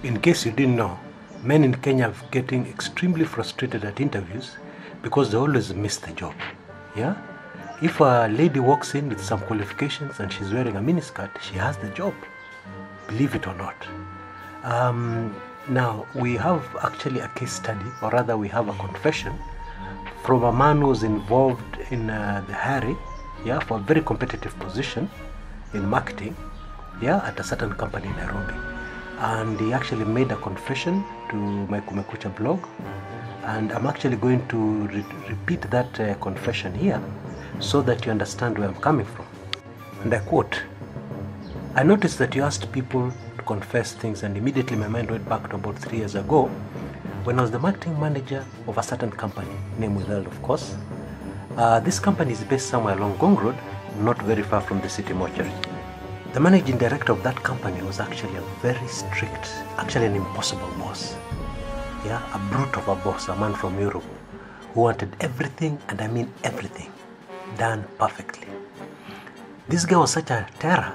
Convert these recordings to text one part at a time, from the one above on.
In case you didn't know, men in Kenya are getting extremely frustrated at interviews because they always miss the job. Yeah? If a lady walks in with some qualifications and she's wearing a miniskirt, she has the job. Believe it or not. Now, we have actually a case study, or rather we have a confession from a man who's involved in the hiring, for a very competitive position in marketing, at a certain company in Nairobi. And he actually made a confession to my Kumekucha blog, and I'm actually going to repeat that confession here so that you understand where I'm coming from. And I quote, "I noticed that you asked people to confess things, and immediately my mind went back to about 3 years ago when I was the marketing manager of a certain company, name withheld of course. This company is based somewhere along Gong Road, not very far from the city mortuary. The managing director of that company was actually a very strict, actually an impossible boss. A brute of a boss, a man from Europe, who wanted everything, and I mean everything, done perfectly. This guy was such a terror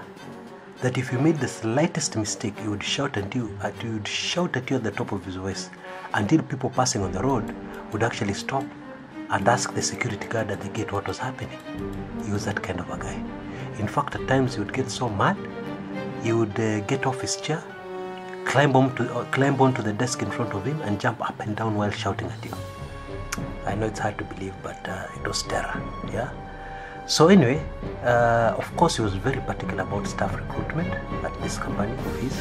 that if you made the slightest mistake, he would shout at you at the top of his voice until people passing on the road would actually stop and ask the security guard at the gate what was happening. He was that kind of a guy. In fact, at times he would get so mad, he would get off his chair, climb onto the desk in front of him and jump up and down while shouting at you. I know it's hard to believe, but it was terror. So anyway, of course he was very particular about staff recruitment at this company of his,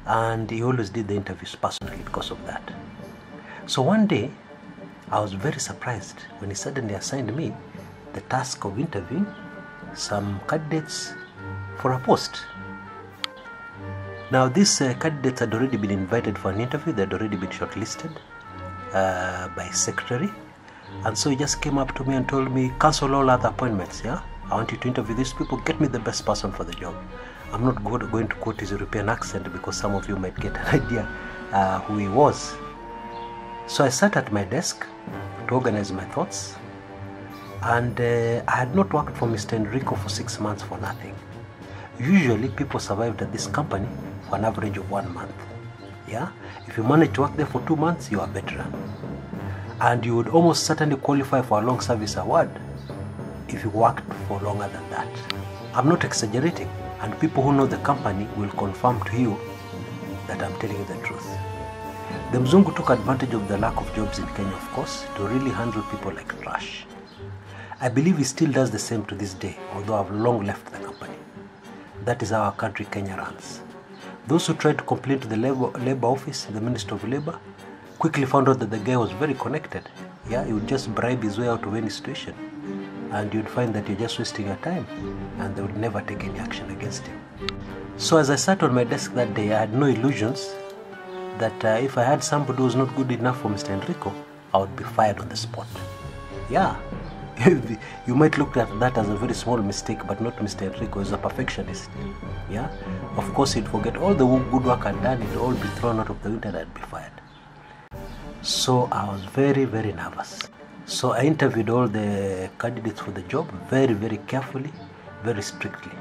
and he always did the interviews personally because of that. So one day, I was very surprised when he suddenly assigned me the task of interviewing some candidates for a post. Now these candidates had already been invited for an interview, they had already been shortlisted by secretary, and so he just came up to me and told me, cancel all other appointments, I want you to interview these people, get me the best person for the job. I'm not going to quote his European accent because some of you might get an idea who he was. So I sat at my desk to organize my thoughts, and I had not worked for Mr. Enrico for 6 months for nothing. Usually people survived at this company for an average of 1 month. If you manage to work there for 2 months, you are a veteran. And you would almost certainly qualify for a long service award if you worked for longer than that. I'm not exaggerating, and people who know the company will confirm to you that I'm telling you the truth. The Mzungu took advantage of the lack of jobs in Kenya, of course, to really handle people like trash. I believe he still does the same to this day, although I've long left the company. That is how our country, Kenya, runs. Those who tried to complain to the labor office, the Minister of Labor, quickly found out that the guy was very connected. He would just bribe his way out of any situation, and you'd find that you're just wasting your time, and they would never take any action against him. So as I sat on my desk that day, I had no illusions that if I had somebody who was not good enough for Mr. Enrico, I would be fired on the spot. You might look at that as a very small mistake, but not Mr. Enrico. He's a perfectionist. Of course, he'd forget all the good work I'd done, it'd all be thrown out of the window and I'd be fired. So I was very, very nervous. So I interviewed all the candidates for the job very, very carefully, very strictly.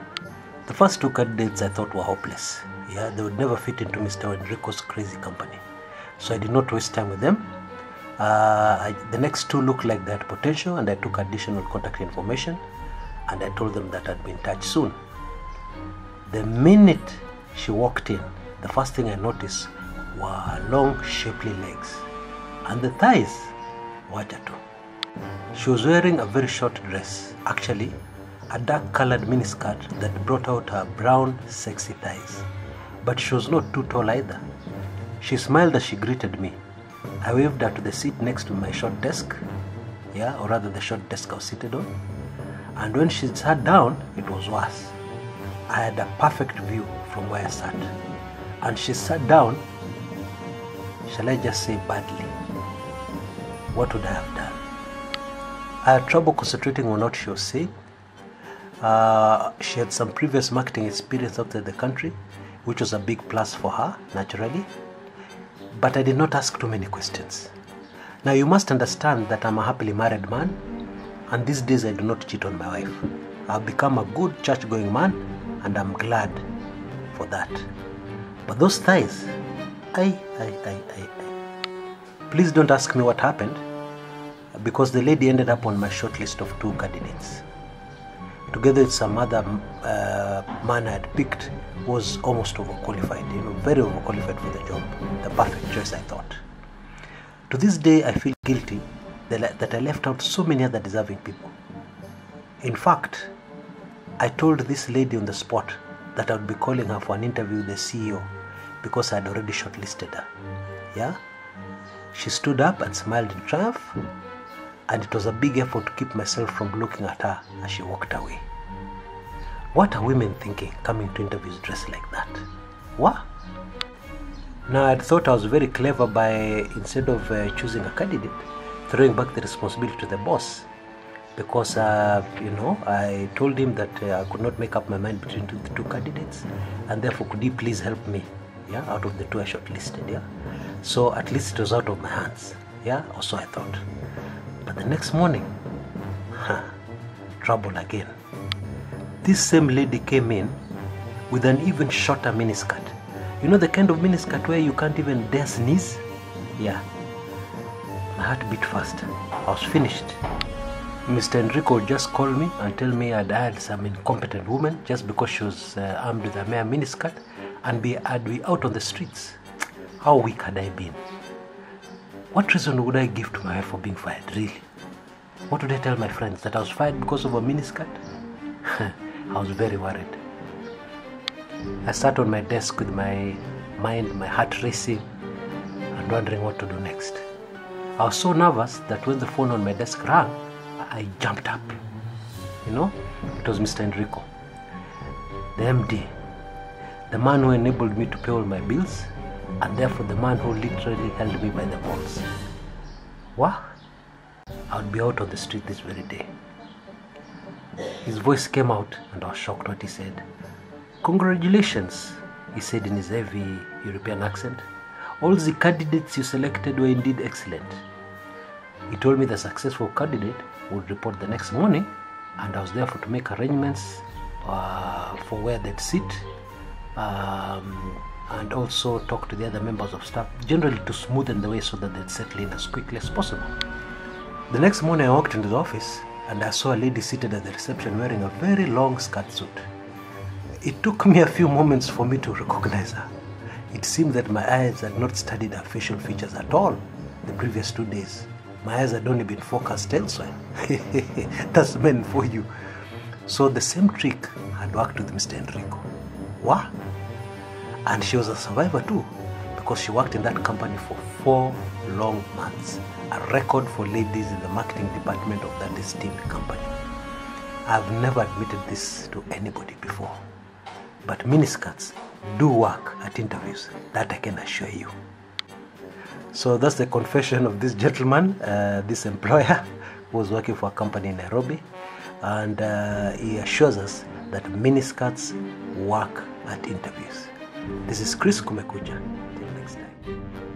The first 2 candidates I thought were hopeless. They would never fit into Mr. Enrico's crazy company. So I did not waste time with them. The next 2 looked like they had potential, and I took additional contact information, and I told them that I'd be in touch soon. The minute she walked in, the first thing I noticed were long, shapely legs, and the thighs were tattooed. She was wearing a very short dress, actually a dark-colored miniskirt that brought out her brown, sexy thighs. But she was not too tall either. She smiled as she greeted me. I waved her to the seat next to my short desk, or rather the short desk I was seated on. And when she sat down, it was worse. I had a perfect view from where I sat. And she sat down, shall I just say badly? What would I have done? I had trouble concentrating on what she was saying. She had some previous marketing experience outside the country, which was a big plus for her, naturally. But I did not ask too many questions. Now you must understand that I'm a happily married man, and these days I do not cheat on my wife. I've become a good church-going man, and I'm glad for that. But those thighs, I. Please don't ask me what happened, because the lady ended up on my short list of 2 candidates. Together with some other man I had picked, was almost overqualified, very overqualified for the job. The perfect choice, I thought. To this day, I feel guilty that I left out so many other deserving people. In fact, I told this lady on the spot that I would be calling her for an interview with the CEO because I had already shortlisted her. Yeah? She stood up and smiled in triumph, and it was a big effort to keep myself from looking at her as she walked away. What are women thinking coming to interviews dressed like that? What? Now, I thought I was very clever by, instead of choosing a candidate, throwing back the responsibility to the boss. Because, I told him that I could not make up my mind between the 2 candidates, and therefore could he please help me, out of the 2 I shortlisted, So at least it was out of my hands, or so I thought. But the next morning, trouble again. This same lady came in with an even shorter miniskirt. You know the kind of miniskirt where you can't even dare sneeze? Yeah. My heart beat fast. I was finished. Mr. Enrico would just call me and tell me I'd hired some incompetent woman just because she was armed with a mere miniskirt, and I'd be out on the streets. How weak had I been? What reason would I give to my wife for being fired, really? What would I tell my friends? That I was fired because of a miniskirt? I was very worried. I sat on my desk with my heart racing and wondering what to do next. I was so nervous that when the phone on my desk rang, I jumped up. It was Mr. Enrico, the MD, the man who enabled me to pay all my bills, and therefore the man who literally held me by the balls. What? I would be out on the street this very day. His voice came out and I was shocked what he said. "Congratulations," he said in his heavy European accent. "All the candidates you selected were indeed excellent." He told me the successful candidate would report the next morning, and I was therefore to make arrangements for where they'd sit, and also talk to the other members of staff, generally to smoothen the way so that they'd settle in as quickly as possible. The next morning I walked into the office and I saw a lady seated at the reception wearing a very long skirt suit. It took me a few moments for me to recognize her. It seemed that my eyes had not studied her facial features at all the previous 2 days. My eyes had only been focused elsewhere. That's men for you. So the same trick had worked with Mr. Enrico. What? And she was a survivor too, because she worked in that company for 4 long months, a record for ladies in the marketing department of that esteemed company. I've never admitted this to anybody before, but miniskirts do work at interviews, that I can assure you. So that's the confession of this gentleman, this employer who was working for a company in Nairobi, and he assures us that miniskirts work at interviews. This is Kumekucha. Till next time.